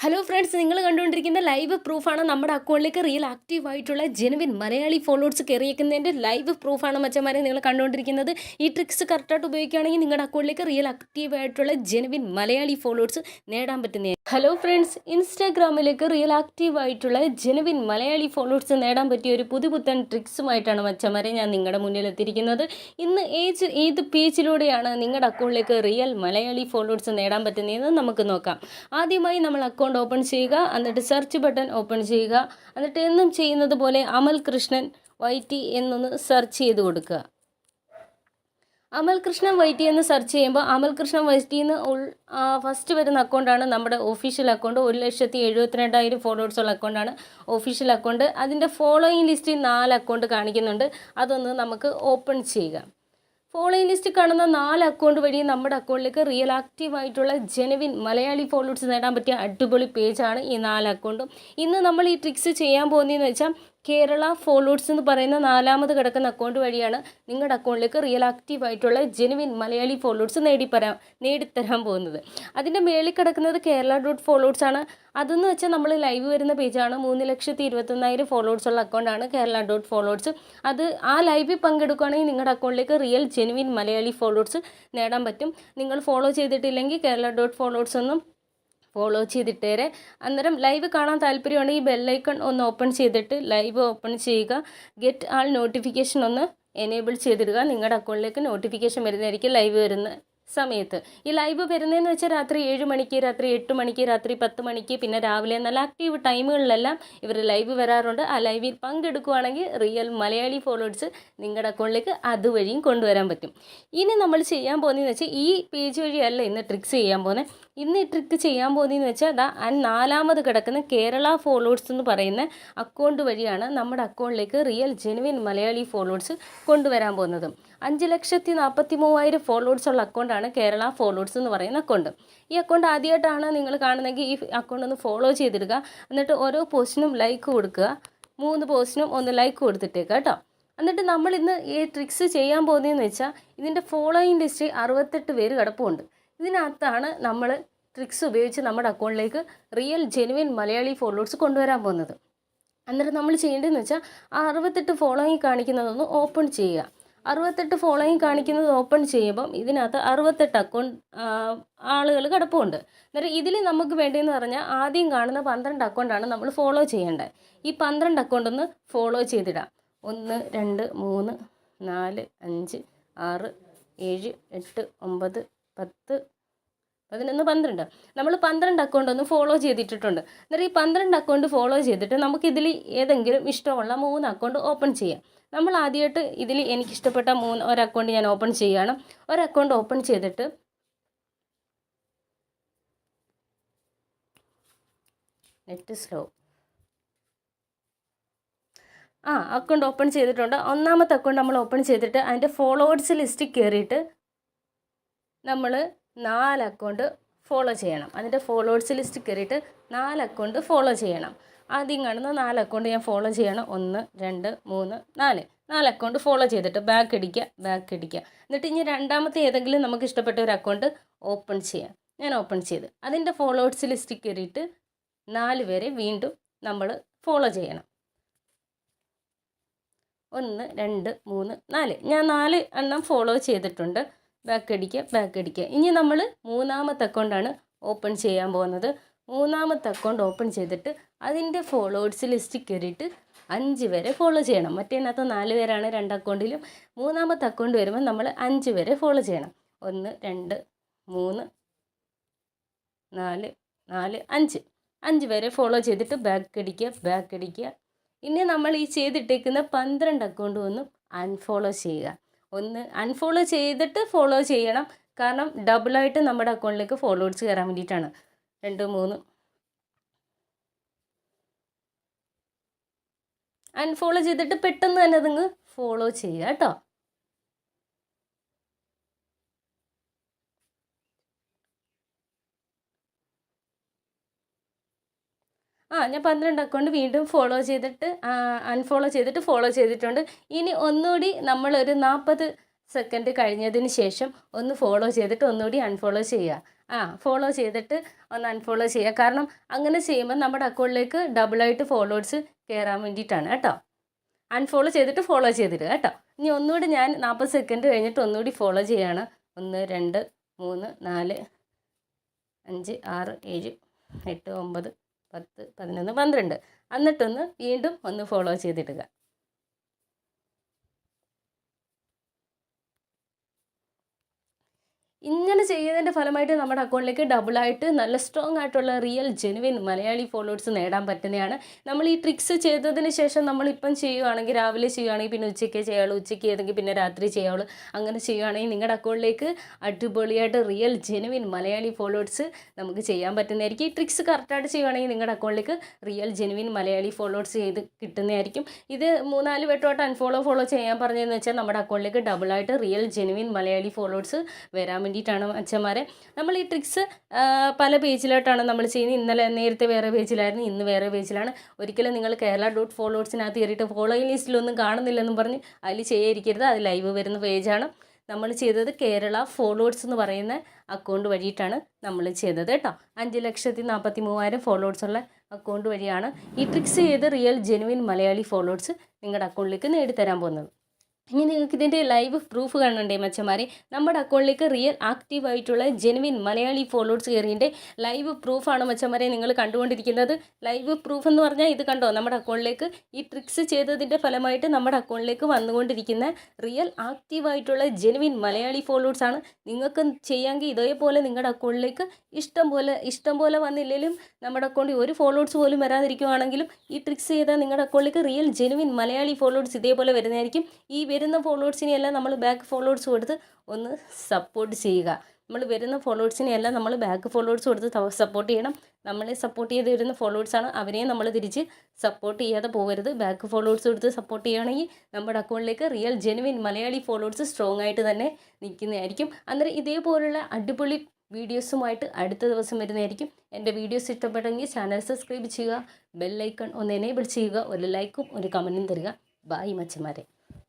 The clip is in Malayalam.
ഹലോ ഫ്രണ്ട്സ്, നിങ്ങൾ കണ്ടുകൊണ്ടിരിക്കുന്ന ലൈവ് പ്രൂഫാണ്. നമ്മുടെ അക്കൗണ്ടിലേക്ക് റിയൽ ആക്റ്റീവ് ആയിട്ടുള്ള ജെനുവിൻ മലയാളി ഫോളോവേഴ്സ് കയറിയേക്കുന്നതിൻ്റെ ലൈവ് പ്രൂഫാണ് മച്ചന്മാരെ നിങ്ങൾ കണ്ടുകൊണ്ടിരിക്കുന്നത്. ഈ ട്രിക്സ് കറക്റ്റായിട്ട് ഉപയോഗിക്കുകയാണെങ്കിൽ നിങ്ങളുടെ അക്കൗണ്ടിലേക്ക് റിയൽ ആക്റ്റീവ് ആയിട്ടുള്ള ജെനുവിൻ മലയാളി ഫോളോവേഴ്സ് നേടാൻ പറ്റുന്നതാണ്. ഹലോ ഫ്രണ്ട്സ്, ഇൻസ്റ്റാഗ്രാമിലേക്ക് റിയൽ ആക്റ്റീവ് ആയിട്ടുള്ള ജെനുവിൻ മലയാളി ഫോളോവേഴ്സ് നേടാൻ പറ്റിയ ഒരു പുതുപുത്തൻ ട്രിക്സുമായിട്ടാണ് മച്ചന്മാരെ ഞാൻ നിങ്ങളുടെ മുന്നിൽ എത്തിയിരിക്കുന്നത്. ഇന്ന് ഏത് പേജിലൂടെയാണ് നിങ്ങളുടെ അക്കൗണ്ടിലേക്ക് റിയൽ മലയാളി ഫോളോവേഴ്സ് നേടാൻ പറ്റുന്നതെന്ന് നമുക്ക് നോക്കാം. ആദ്യമായി നമ്മൾ അക്കൗണ്ട് ഓപ്പൺ ചെയ്യുക, എന്നിട്ട് സെർച്ച് ബട്ടൺ ഓപ്പൺ ചെയ്യുക, എന്നിട്ട് എന്നും ചെയ്യുന്നത് പോലെ അമൽ കൃഷ്ണൻ YT എന്നൊന്ന് സെർച്ച് ചെയ്ത് കൊടുക്കുക. അമൽ കൃഷ്ണൻ YT എന്ന് സെർച്ച് ചെയ്യുമ്പോൾ അമൽ കൃഷ്ണൻ YT എന്ന് ഫസ്റ്റ് വരുന്ന അക്കൗണ്ടാണ് നമ്മുടെ ഒഫീഷ്യൽ അക്കൗണ്ട്. 1,72,000 ഫോളോവേഴ്സുള്ള അക്കൗണ്ടാണ് ഒഫീഷ്യൽ അക്കൗണ്ട്. അതിൻ്റെ ഫോളോയിങ് ലിസ്റ്റിൽ 4 അക്കൗണ്ട് കാണിക്കുന്നുണ്ട്. അതൊന്ന് നമുക്ക് ഓപ്പൺ ചെയ്യുക. ഫോളോയിങ് ലിസ്റ്റ് കാണുന്ന 4 അക്കൗണ്ട് വഴി നമ്മുടെ അക്കൗണ്ടിലേക്ക് റിയൽ ആക്റ്റീവ് ആയിട്ടുള്ള ജെനുവിൻ മലയാളി ഫോളോവേഴ്സ് നേടാൻ പറ്റിയ അടിപൊളി പേജാണ് ഈ 4 അക്കൗണ്ടും. ഇന്ന് നമ്മൾ ഈ ട്രിക്സ് ചെയ്യാൻ പോകുന്നതെന്ന് വെച്ചാൽ കേരള ഫോളോവേഴ്സ് എന്ന് പറയുന്ന 4ാമത് കിടക്കുന്ന അക്കൗണ്ട് വഴിയാണ് നിങ്ങളുടെ അക്കൗണ്ടിലേക്ക് റിയൽ ആക്റ്റീവ് ആയിട്ടുള്ള ജെനുവിൻ മലയാളി ഫോളോവേഴ്സ് നേടിത്തരാൻ പോകുന്നത്. അതിൻ്റെ മേളിൽ കിടക്കുന്നത് Kerala.followers ആണ്. അതെന്ന് വെച്ചാൽ നമ്മൾ ലൈവ് വരുന്ന പേജാണ്. 3,21,000 ഫോളോവേഴ്സുള്ള അക്കൗണ്ടാണ് Kerala.followers. അത് ആ ലൈവിൽ പങ്കെടുക്കുകയാണെങ്കിൽ നിങ്ങളുടെ അക്കൗണ്ടിലേക്ക് റിയൽ ജെനുവിൻ മലയാളി ഫോളോവേഴ്സ് നേടാൻ പറ്റും. നിങ്ങൾ ഫോളോ ചെയ്തിട്ടില്ലെങ്കിൽ Kerala.followers ഒന്നും ഫോളോ ചെയ്തിട്ടേരെ. അന്നേരം ലൈവ് കാണാൻ താല്പര്യമുണ്ടെങ്കിൽ ഈ ബെല്ലൈക്കൺ ഒന്ന് ഓപ്പൺ ചെയ്തിട്ട് ലൈവ് ഓപ്പൺ ചെയ്യുക. ഗെറ്റ് ആൾ നോട്ടിഫിക്കേഷൻ ഒന്ന് എനേബിൾ ചെയ്തിടുക. നിങ്ങളുടെ അക്കൗണ്ടിലേക്ക് നോട്ടിഫിക്കേഷൻ വരുന്നതായിരിക്കും ലൈവ് വരുന്ന സമയത്ത്. ഈ ലൈവ് വരുന്നതെന്ന് വെച്ചാൽ രാത്രി 7 മണിക്ക്, രാത്രി 8 മണിക്ക്, രാത്രി 10 മണിക്ക്, പിന്നെ രാവിലെ നല്ല ആക്റ്റീവ് ടൈമുകളിലെല്ലാം ഇവർ ലൈവ് വരാറുണ്ട്. ആ ലൈവിൽ പങ്കെടുക്കുകയാണെങ്കിൽ റിയൽ മലയാളി ഫോളോവേഴ്സ് നിങ്ങളുടെ അക്കൗണ്ടിലേക്ക് അതുവഴിയും കൊണ്ടുവരാൻ പറ്റും. ഇനി നമ്മൾ ചെയ്യാൻ പോകുന്നതെന്ന് വെച്ചാൽ ഈ പേജ് വഴിയല്ല ഇന്ന് ട്രിക്സ് ചെയ്യാൻ പോകുന്നത്. ഇന്ന് ഈ ട്രിക്ക് ചെയ്യാൻ പോകുന്നതെന്ന് വെച്ചാൽ 4ാമത് കിടക്കുന്ന കേരള ഫോളോവേഴ്സ് എന്ന് പറയുന്ന അക്കൗണ്ട് വഴിയാണ് നമ്മുടെ അക്കൗണ്ടിലേക്ക് റിയൽ ജെനുവിൻ മലയാളി ഫോളോവേഴ്സ് കൊണ്ടുവരാൻ പോകുന്നത്. 5,43,000 ഫോളോവേഴ്സുള്ള അക്കൗണ്ടാണ് കേരള ഫോളോവേഴ്സ് എന്ന് പറയുന്ന അക്കൗണ്ട്. ഈ അക്കൗണ്ട് ആദ്യമായിട്ടാണ് നിങ്ങൾ കാണുന്നതെങ്കിൽ ഈ അക്കൗണ്ട് ഒന്ന് ഫോളോ ചെയ്തിടുക. എന്നിട്ട് ഓരോ പോസ്റ്റിനും ലൈക്ക് കൊടുക്കുക. 3 പോസ്റ്റിനും ഒന്ന് ലൈക്ക് കൊടുത്തിട്ടേക്കുക കേട്ടോ. എന്നിട്ട് നമ്മൾ ഇന്ന് ഈ ട്രിക്സ് ചെയ്യാൻ പോകുന്നതെന്ന് വെച്ചാൽ ഇതിൻ്റെ ഫോളോയിങ് ലിസ്റ്റ് 68 പേര് കിടപ്പുണ്ട്. ഇതിനകത്താണ് നമ്മൾ ട്രിക്സ് ഉപയോഗിച്ച് നമ്മുടെ അക്കൗണ്ടിലേക്ക് റിയൽ ജെനുവിൻ മലയാളി ഫോളോവേഴ്സ് കൊണ്ടുവരാൻ പോകുന്നത്. അന്നേരം നമ്മൾ ചെയ്യേണ്ടതെന്ന് വെച്ചാൽ ആ 68 ഫോളോയിങ് കാണിക്കുന്നതൊന്ന് ഓപ്പൺ ചെയ്യുക. 68 ഫോളോയിങ് കാണിക്കുന്നത് ഓപ്പൺ ചെയ്യുമ്പം ഇതിനകത്ത് 68 അക്കൗണ്ട് ആളുകൾ കിടപ്പുണ്ട്. അന്നേരം ഇതിൽ നമുക്ക് വേണ്ടതെന്ന് പറഞ്ഞാൽ ആദ്യം കാണുന്ന 12 അക്കൗണ്ടാണ് നമ്മൾ ഫോളോ ചെയ്യേണ്ടത്. ഈ 12 അക്കൗണ്ട് ഒന്ന് ഫോളോ ചെയ്തിടാം. 1 2 3 4 5 6 7 8 9 10 11 12 നമ്മൾ 12 അക്കൗണ്ട് ഒന്ന് ഫോളോ ചെയ്തിട്ടിട്ടുണ്ട്. അന്നേരം ഈ 12 അക്കൗണ്ട് ഫോളോ ചെയ്തിട്ട് നമുക്കിതിൽ ഏതെങ്കിലും ഇഷ്ടമുള്ള 3 അക്കൗണ്ട് ഓപ്പൺ ചെയ്യാം. നമ്മൾ ആദ്യമായിട്ട് ഇതിൽ എനിക്കിഷ്ടപ്പെട്ട ഒരു അക്കൗണ്ട് ഞാൻ ഓപ്പൺ ചെയ്യുകയാണ്. ഒരു അക്കൗണ്ട് ഓപ്പൺ ചെയ്തിട്ട് നെറ്റ് സ്ലോ അക്കൗണ്ട് ഓപ്പൺ ചെയ്തിട്ടുണ്ട്. 1ാമത്തെ അക്കൗണ്ട് നമ്മൾ ഓപ്പൺ ചെയ്തിട്ട് അതിൻ്റെ ഫോളോവേഴ്സ് ലിസ്റ്റിൽ കയറിയിട്ട് നമ്മൾ 4 അക്കൗണ്ട് ഫോളോ ചെയ്യണം. അതിൻ്റെ ഫോളോവേഴ്സ് ലിസ്റ്റ് കയറിയിട്ട് 4 അക്കൗണ്ട് ഫോളോ ചെയ്യണം. ആദ്യം കാണുന്ന 4 അക്കൗണ്ട് ഞാൻ ഫോളോ ചെയ്യണം. 1 2 3 4 അക്കൗണ്ട് ഫോളോ ചെയ്തിട്ട് ബാക്ക് അടിക്കുക. എന്നിട്ട് ഇനി 2ാമത്തെ ഏതെങ്കിലും നമുക്ക് ഇഷ്ടപ്പെട്ട ഒരു അക്കൗണ്ട് ഓപ്പൺ ചെയ്യാം. ഞാൻ ഓപ്പൺ ചെയ്ത് അതിൻ്റെ ഫോളോവേഴ്സ് ലിസ്റ്റ് കയറിയിട്ട് 4 പേരെ വീണ്ടും നമ്മൾ ഫോളോ ചെയ്യണം. 1 2 3 4 ഞാൻ 4 എണ്ണം ഫോളോ ചെയ്തിട്ടുണ്ട്. ബാക്ക് അടിക്കുക. ഇനി നമ്മൾ 3ാമത്തെ അക്കൗണ്ടാണ് ഓപ്പൺ ചെയ്യാൻ പോകുന്നത്. 3ാമത്തെ അക്കൗണ്ട് ഓപ്പൺ ചെയ്തിട്ട് അതിൻ്റെ ഫോളോവേഴ്സ് ലിസ്റ്റ് കയറിയിട്ട് 5 പേരെ ഫോളോ ചെയ്യണം. മറ്റേതിനകത്ത് 4 പേരാണ് 2 അക്കൗണ്ടിലും. 3ാമത്തെ അക്കൗണ്ട് വരുമ്പോൾ നമ്മൾ 5 പേരെ ഫോളോ ചെയ്യണം. 1 2 3 4 5 പേരെ ഫോളോ ചെയ്തിട്ട് ബാക്ക് അടിക്കുക. ഇനി നമ്മൾ ഈ ചെയ്തിട്ടേക്കുന്ന 12 അക്കൗണ്ട് ഒന്ന് അൺഫോളോ ചെയ്യുക. ഒന്ന് അൺഫോളോ ചെയ്തിട്ട് ഫോളോ ചെയ്യണം. കാരണം ഡബിളായിട്ട് നമ്മുടെ അക്കൗണ്ടിലേക്ക് ഫോളോവേഴ്സ് കയറാൻ വേണ്ടിയിട്ടാണ്. 2 3 അൺഫോളോ ചെയ്തിട്ട് പെട്ടെന്ന് തന്നെ അതങ്ങ് ഫോളോ ചെയ്യുക കേട്ടോ. ഞാൻ 12 അക്കൗണ്ട് വീണ്ടും അൺഫോളോ ചെയ്തിട്ട് ഫോളോ ചെയ്തിട്ടുണ്ട്. ഇനി ഒന്നുകൂടി നമ്മളൊരു 40 സെക്കൻഡ് കഴിഞ്ഞതിന് ശേഷം ഒന്ന് ഫോളോ ചെയ്തിട്ട് ഒന്നുകൂടി അൺഫോളോ ചെയ്യുക. ഫോളോ ചെയ്തിട്ട് ഒന്ന് അൺഫോളോ ചെയ്യുക. കാരണം അങ്ങനെ ചെയ്യുമ്പോൾ നമ്മുടെ അക്കൗണ്ടിലേക്ക് ഡബിളായിട്ട് ഫോളോവേഴ്സ് കയറാൻ വേണ്ടിയിട്ടാണ് കേട്ടോ. അൺഫോളോ ചെയ്തിട്ട് ഫോളോ ചെയ്തിടുക കേട്ടോ. ഇനി ഒന്നുകൂടി ഞാൻ 40 സെക്കൻഡ് കഴിഞ്ഞിട്ട് ഒന്നുകൂടി ഫോളോ ചെയ്യുകയാണ്. 1 2 3 4 5 6 7 8 9 10 11 12 എന്നിട്ടൊന്ന് വീണ്ടും ഒന്ന് ഫോളോ ചെയ്തിടുക. ഇങ്ങനെ ചെയ്യുന്നതിൻ്റെ ഫലമായിട്ട് നമ്മുടെ അക്കൗണ്ടിലേക്ക് ഡബിളായിട്ട് നല്ല സ്ട്രോങ് ആയിട്ടുള്ള റിയൽ ജെനുവിൻ മലയാളി ഫോളോവേഴ്സ് നേടാൻ പറ്റുന്നതാണ്. നമ്മൾ ഈ ട്രിക്സ് ചെയ്തതിന് ശേഷം നമ്മളിപ്പം ചെയ്യുകയാണെങ്കിൽ, രാവിലെ ചെയ്യുകയാണെങ്കിൽ പിന്നെ ഉച്ചയ്ക്ക് ചെയ്യുള്ളൂ, ഉച്ചയ്ക്ക് ചെയ്തെങ്കിൽ പിന്നെ രാത്രി ചെയ്യുള്ളൂ. അങ്ങനെ ചെയ്യുകയാണെങ്കിൽ നിങ്ങളുടെ അക്കൗണ്ടിലേക്ക് അടിപൊളിയായിട്ട് റിയൽ ജെനുവിൻ മലയാളി ഫോളോവേഴ്സ് നമുക്ക് ചെയ്യാൻ പറ്റുന്നതായിരിക്കും. ഈ ട്രിക്സ് കറക്റ്റായിട്ട് ചെയ്യുകയാണെങ്കിൽ നിങ്ങളുടെ അക്കൗണ്ടിലേക്ക് റിയൽ ജെനുവിൻ മലയാളി ഫോളോവേഴ്സ് ചെയ്ത് കിട്ടുന്നതായിരിക്കും. ഇത് 3-4 വട്ടമായിട്ട് ഫോളോ ചെയ്യാൻ പറഞ്ഞതെന്ന് വെച്ചാൽ നമ്മുടെ അക്കൗണ്ടിലേക്ക് ഡബിളായിട്ട് റിയൽ ജെനുവിൻ മലയാളി ഫോളോവേഴ്സ് വരാൻ വേണ്ടിയിട്ടാണ് അച്ഛന്മാരെ. നമ്മൾ ഈ ട്രിക്സ് പല പേജിലോട്ടാണ് നമ്മൾ ചെയ്യുന്നത്. നേരത്തെ വേറെ പേജിലായിരുന്നു, ഇന്ന് വേറെ പേജിലാണ്. ഒരിക്കലും നിങ്ങൾ Kerala.followers കയറിയിട്ട് ഫോളോയിങ് ലിസ്റ്റിലൊന്നും കാണുന്നില്ലെന്നും പറഞ്ഞ് അതിൽ ചെയ്യാതിരിക്കരുത്. അത് ലൈവ് വരുന്ന പേജാണ്. നമ്മൾ ചെയ്തത് കേരള ഫോളോവേഴ്സ് എന്ന് പറയുന്ന അക്കൗണ്ട് വഴിയിട്ടാണ് നമ്മൾ ചെയ്തത് കേട്ടോ. 5,43,000 ഫോളോവേഴ്സ് ഉള്ള അക്കൗണ്ട് വഴിയാണ് ഈ ട്രിക്സ് ചെയ്ത് റിയൽ ജെനുവിൻ മലയാളി ഫോളോവേഴ്സ് നിങ്ങളുടെ അക്കൗണ്ടിലേക്ക് നേടിത്തരാൻ പോകുന്നത്. ഇനി നിങ്ങൾക്ക് ഇതിൻ്റെ ലൈവ് പ്രൂഫ് കാണണ്ടേ മച്ചന്മാരെ? നമ്മുടെ അക്കൗണ്ടിലേക്ക് റിയൽ ആക്റ്റീവായിട്ടുള്ള ജെനുവിൻ മലയാളി ഫോളോവേഴ്സ് കയറിയതിൻ്റെ ലൈവ് പ്രൂഫാണ് മച്ചന്മാരെ നിങ്ങൾ കണ്ടുകൊണ്ടിരിക്കുന്നത്. ലൈവ് പ്രൂഫ് എന്ന് പറഞ്ഞാൽ ഇത് കണ്ടോ, നമ്മുടെ അക്കൗണ്ടിലേക്ക് ഈ ട്രിക്സ് ചെയ്തതിൻ്റെ ഫലമായിട്ട് നമ്മുടെ അക്കൗണ്ടിലേക്ക് വന്നുകൊണ്ടിരിക്കുന്ന റിയൽ ആക്റ്റീവായിട്ടുള്ള ജെനുവിൻ മലയാളി ഫോളോവേഴ്സാണ്. നിങ്ങൾക്ക് ചെയ്യാമെങ്കിൽ ഇതേപോലെ നിങ്ങളുടെ അക്കൗണ്ടിലേക്ക് ഇഷ്ടം പോലെ വന്നില്ലെങ്കിലും നമ്മുടെ അക്കൗണ്ടിൽ ഒരു ഫോളോവേഴ്സ് പോലും വരാതിരിക്കുവാണെങ്കിലും ഈ ട്രിക്സ് ചെയ്താൽ നിങ്ങളുടെ അക്കൗണ്ടിലേക്ക് റിയൽ ജെനുവിൻ മലയാളി ഫോളോവേഴ്സ് ഇതേപോലെ വരുന്നതായിരിക്കും. ഈ വരുന്ന ഫോളോവേഴ്സിനെയെല്ലാം നമ്മൾ ബാക്ക് ഫോളോവേഴ്സ് കൊടുത്ത് ഒന്ന് സപ്പോർട്ട് ചെയ്യുക. നമ്മൾ വരുന്ന ഫോളോവേഴ്സിനെയെല്ലാം നമ്മൾ ബാക്ക് ഫോളോവേഴ്സ് കൊടുത്ത് സപ്പോർട്ട് ചെയ്യണം. നമ്മളെ സപ്പോർട്ട് ചെയ്ത് വരുന്ന ഫോളോവേഴ്സാണ്, അവരെയും നമ്മൾ തിരിച്ച് സപ്പോർട്ട് ചെയ്യാതെ പോകരുത്. ബാക്ക് ഫോളോവേഴ്സ് കൊടുത്ത് സപ്പോർട്ട് ചെയ്യുകയാണെങ്കിൽ നമ്മുടെ അക്കൗണ്ടിലേക്ക് real genuine Malayali followers strong ആയിട്ട് തന്നെ നിൽക്കുന്നതായിരിക്കും. അന്നേരം ഇതേപോലുള്ള അടിപൊളി വീഡിയോസുമായിട്ട് അടുത്ത ദിവസം വരുന്നതായിരിക്കും. എൻ്റെ വീഡിയോസ് ഇഷ്ടപ്പെട്ടെങ്കിൽ ചാനൽ സബ്സ്ക്രൈബ് ചെയ്യുക, ബെൽ ഐക്കൺ ഒന്ന് എനേബിൾ ചെയ്യുക, ഒരു ലൈക്കും ഒരു കമൻറ്റും തരിക. ബായ് മച്ചന്മാരെ.